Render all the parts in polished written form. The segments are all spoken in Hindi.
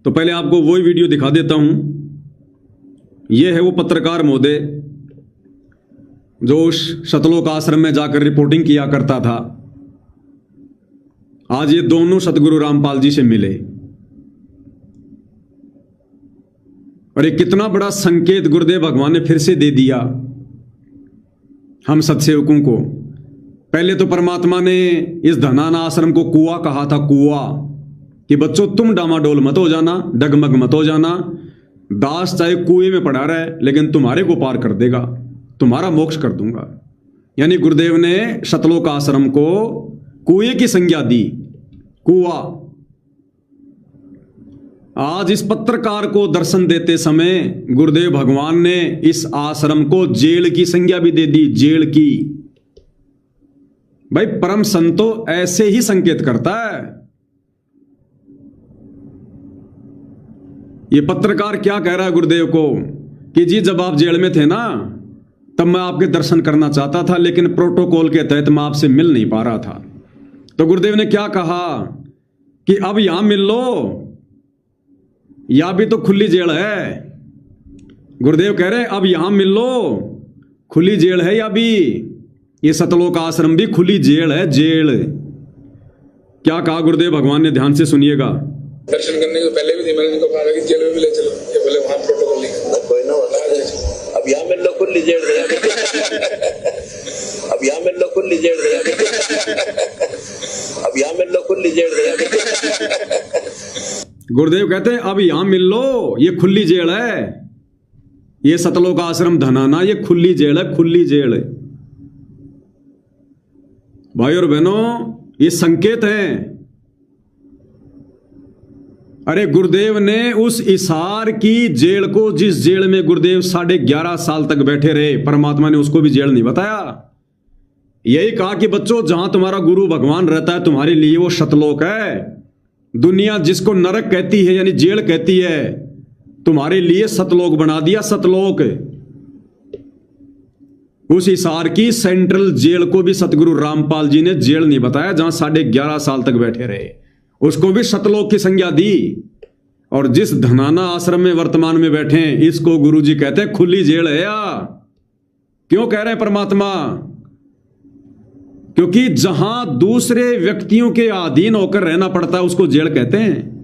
तो पहले आपको वही वीडियो दिखा देता हूं। यह है वो पत्रकार महोदय जो उस सतलोक आश्रम में जाकर रिपोर्टिंग किया करता था। आज ये दोनों सतगुरु रामपाल जी से मिले और ये कितना बड़ा संकेत गुरुदेव भगवान ने फिर से दे दिया हम सत्सेवकों को। पहले तो परमात्मा ने इस धनाना आश्रम को कुआं कहा था, कुआं, कि बच्चों तुम डामाडोल मत हो जाना, डगमग मत हो जाना। दास चाहे कुएं में पड़ा रहे लेकिन तुम्हारे को पार कर देगा, तुम्हारा मोक्ष कर दूंगा। यानी गुरुदेव ने सतलोक आश्रम को कुएं की संज्ञा दी, कुआं। आज इस पत्रकार को दर्शन देते समय गुरुदेव भगवान ने इस आश्रम को जेल की संज्ञा भी दे दी, जेल की। भाई परम संतो ऐसे ही संकेत करता है। ये पत्रकार क्या कह रहा है गुरुदेव को कि जी जब आप जेल में थे ना तब मैं आपके दर्शन करना चाहता था, लेकिन प्रोटोकॉल के तहत मैं आपसे मिल नहीं पा रहा था। तो गुरुदेव ने क्या कहा कि अब यहां मिल लो, या भी तो खुली जेल है। गुरुदेव कह रहे अब यहां मिल लो, खुली जेल है या भी। ये सतलोक आश्रम भी खुली जेल है, जेल। क्या कहा गुरुदेव भगवान ने, ध्यान से सुनिएगा। दर्शन करने के पहले भी थी, मैंने उनको कहा कि जेल में भी ले चलो, ये बोले वहां प्रोटोकॉल नहीं है। कोई ना, अब यहाँ मिल लो, खुली जेल गया। अब यहाँ मिल लो, खुली जेल गया। अब यहाँ मिल लो, खुली जेल गया। गुरुदेव कहते हैं अब यहां मिल लो, ये खुली जेल है। ये सतलोक आश्रम धनाना ये खुली जेल है, खुली जेल। भाई और बहनों ये संकेत हैं। अरे गुरुदेव ने उस इसार की जेल को, जिस जेल में गुरुदेव 11.5 साल तक बैठे रहे, परमात्मा ने उसको भी जेल नहीं बताया। यही कहा कि बच्चों जहां तुम्हारा गुरु भगवान रहता है तुम्हारे लिए वो सतलोक है। दुनिया जिसको नरक कहती है यानी जेल कहती है, तुम्हारे लिए सतलोक बना दिया, सतलोक। उस हिसार की सेंट्रल जेल को भी सतगुरु रामपाल जी ने जेल नहीं बताया, जहां 11.5 साल तक बैठे रहे, उसको भी सतलोक की संज्ञा दी। और जिस धनाना आश्रम में वर्तमान में बैठे हैं इसको गुरु जी कहते हैं खुली जेल है। या क्यों कह रहे हैं परमात्मा? क्योंकि जहां दूसरे व्यक्तियों के अधीन होकर रहना पड़ता है उसको जेल कहते हैं।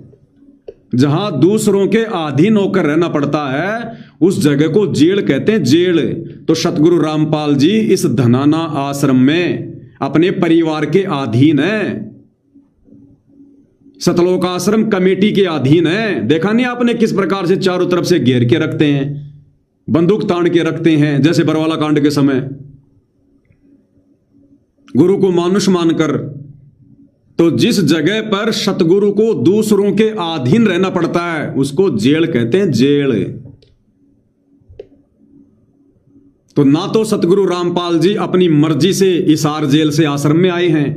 जहां दूसरों के अधीन होकर रहना पड़ता है उस जगह को जेल कहते हैं, जेल। तो सतगुरु रामपाल जी इस धनाना आश्रम में अपने परिवार के अधीन है, सतलोक आश्रम कमेटी के अधीन है। देखा नहीं आपने किस प्रकार से चारों तरफ से घेर के रखते हैं, बंदूक तान के रखते हैं, जैसे बरवाला कांड के समय गुरु को मानुष मानकर। तो जिस जगह पर सतगुरु को दूसरों के अधीन रहना पड़ता है उसको जेल कहते हैं, जेल। तो ना तो सतगुरु रामपाल जी अपनी मर्जी से इसार जेल से आश्रम में आए हैं,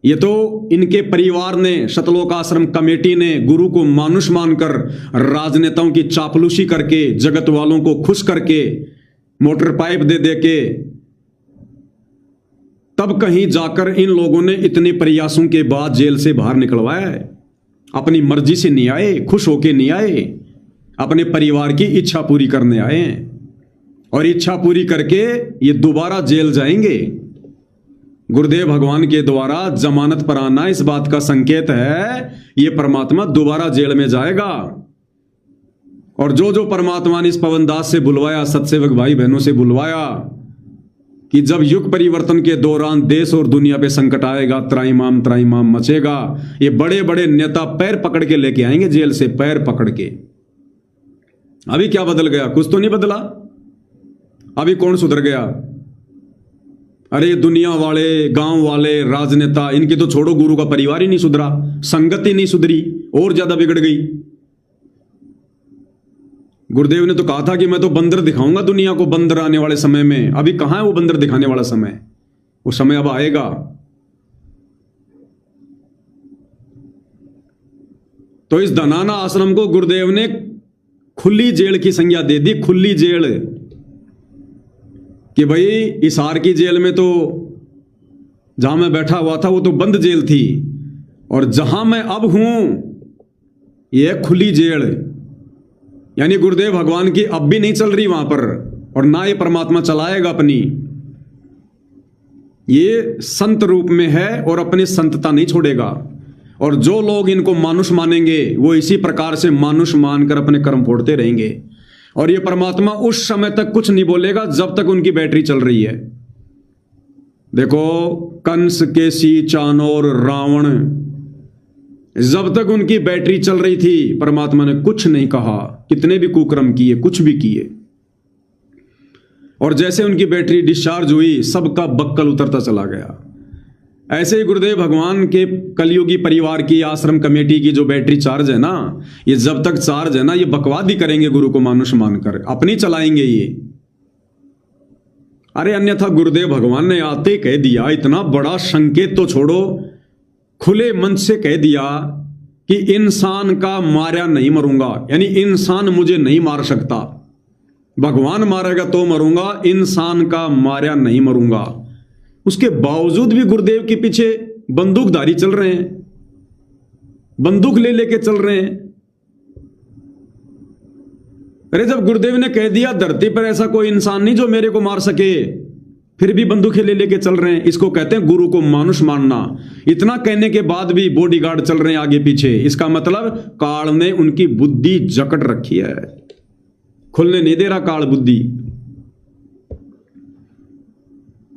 ये तो इनके परिवार ने, सतलोक आश्रम कमेटी ने गुरु को मानुष मानकर, राजनेताओं की चापलूसी करके, जगत वालों को खुश करके, मोटर पाइप दे दे के, तब कहीं जाकर इन लोगों ने इतने प्रयासों के बाद जेल से बाहर निकलवाया है। अपनी मर्जी से नहीं आए, खुश होके नहीं आए, अपने परिवार की इच्छा पूरी करने आए हैं। और इच्छा पूरी करके ये दोबारा जेल जाएंगे। गुरुदेव भगवान के द्वारा जमानत पर आना इस बात का संकेत है ये परमात्मा दोबारा जेल में जाएगा। और जो जो परमात्मा ने इस पवनदास से बुलवाया, सत्सेवक भाई बहनों से बुलवाया कि जब युग परिवर्तन के दौरान देश और दुनिया पे संकट आएगा, त्राईमाम त्राईमाम मचेगा, ये बड़े बड़े नेता पैर पकड़ के लेके आएंगे जेल से, पैर पकड़ के। अभी क्या बदल गया? कुछ तो नहीं बदला। अभी कौन सुधर गया? अरे दुनिया वाले, गांव वाले, राजनेता, इनकी तो छोड़ो, गुरु का परिवार ही नहीं सुधरा, संगत ही नहीं सुधरी, और ज्यादा बिगड़ गई। गुरुदेव ने तो कहा था कि मैं तो बंदर दिखाऊंगा दुनिया को, बंदर आने वाले समय में। अभी कहां है वो बंदर दिखाने वाला समय? वो समय अब आएगा। तो इस धनाना आश्रम को गुरुदेव ने खुली जेल की संज्ञा दे दी, खुली जेल। कि भाई इसार की जेल में तो जहां मैं बैठा हुआ था वो तो बंद जेल थी, और जहां मैं अब हूं यह खुली जेल, यानी गुरुदेव भगवान की अब भी नहीं चल रही वहां पर, और ना ये परमात्मा चलाएगा अपनी। ये संत रूप में है और अपनी संतता नहीं छोड़ेगा। और जो लोग इनको मानुष मानेंगे वो इसी प्रकार से मानुष मानकर अपने कर्म फोड़ते रहेंगे। और ये परमात्मा उस समय तक कुछ नहीं बोलेगा जब तक उनकी बैटरी चल रही है। देखो, कंस, केसी, चाणोर, रावण, जब तक उनकी बैटरी चल रही थी परमात्मा ने कुछ नहीं कहा, कितने भी कुकर्म किए, कुछ भी किए। और जैसे उनकी बैटरी डिस्चार्ज हुई, सबका बक्कल उतरता चला गया। ऐसे ही गुरुदेव भगवान के कलयुगी परिवार की, आश्रम कमेटी की जो बैटरी चार्ज है ना, ये जब तक चार्ज है ना, ये बकवाद ही करेंगे गुरु को मानुष मानकर, अपनी चलाएंगे ये। अरे अन्यथा गुरुदेव भगवान ने आते कह दिया, इतना बड़ा संकेत तो छोड़ो, खुले मन से कह दिया कि इंसान का मारा नहीं मरूंगा, यानी इंसान मुझे नहीं मार सकता। भगवान मारेगा तो मरूंगा, इंसान का मारा नहीं मरूंगा। उसके बावजूद भी गुरुदेव के पीछे बंदूकधारी चल रहे हैं, बंदूक ले लेके चल रहे हैं। अरे जब गुरुदेव ने कह दिया धरती पर ऐसा कोई इंसान नहीं जो मेरे को मार सके, फिर भी बंदूकें ले लेके चल रहे हैं। इसको कहते हैं गुरु को मानुष मानना। इतना कहने के बाद भी बॉडीगार्ड चल रहे हैं आगे पीछे, इसका मतलब काल ने उनकी बुद्धि जकड़ रखी है, खुलने नहीं दे रहा काल बुद्धि।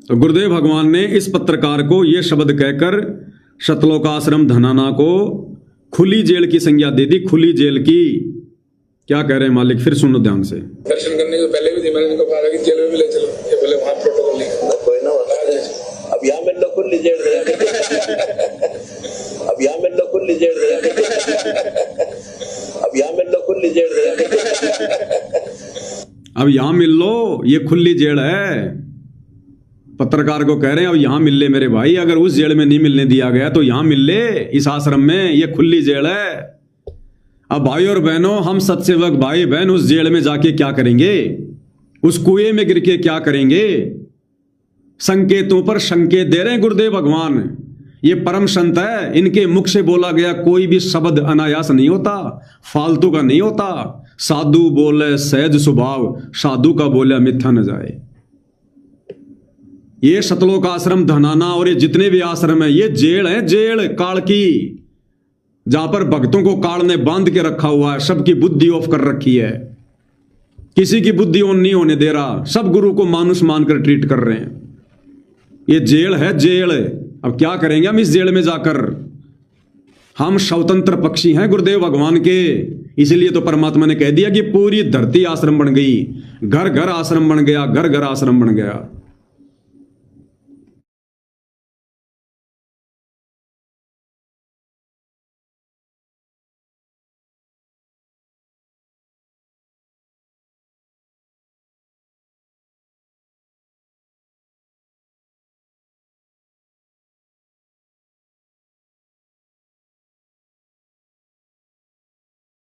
तो गुरुदेव भगवान ने इस पत्रकार को यह शब्द कहकर शतलोकाश्रम धनाना को खुली जेल की संज्ञा दे दी, खुली जेल की। क्या कह रहे हैं मालिक, फिर सुनो ध्यान से। दर्शन करने के पहले भी मैंने इनको कहा कि जेल में भी ले चलो, ये बोले वहां प्रोटोकॉल नहीं। कोई ना अब यहाँ मिल लो खुली जेल, अब यहाँ मिल लो खुली जेल, अब यहाँ मिल लो खुली जेल, अब यहां मिल लो, ये खुली जेल है। पत्रकार को कह रहे हैं अब यहां मिल ले मेरे भाई, अगर उस जेल में नहीं मिलने दिया गया तो यहां मिल ले, इस आश्रम में, ये खुली जेल है। अब भाई और बहनों, हम सत्सेवक भाई बहन उस जेल में जाके क्या करेंगे, उस कुएं में गिर के क्या करेंगे? संकेतों पर संकेत दे रहे हैं गुरुदेव भगवान। ये परम संत है, इनके मुख से बोला गया कोई भी शब्द अनायास नहीं होता, फालतू का नहीं होता। साधु बोले सहज स्वभाव, साधु का बोले मिथ्या न जाए। ये शतलोक आश्रम धनाना और ये जितने भी आश्रम है, ये जेल है, जेल काल की, जहां पर भक्तों को काल ने बांध के रखा हुआ है, सबकी बुद्धि ऑफ कर रखी है, किसी की बुद्धि ऑन नहीं होने दे रहा, सब गुरु को मानुष मानकर ट्रीट कर रहे हैं। ये जेल है, जेल। अब क्या करेंगे हम इस जेल में जाकर? हम स्वतंत्र पक्षी हैं गुरुदेव भगवान के, इसलिए तो परमात्मा ने कह दिया कि पूरी धरती आश्रम बन गई, घर घर आश्रम बन गया, घर घर आश्रम बन गया।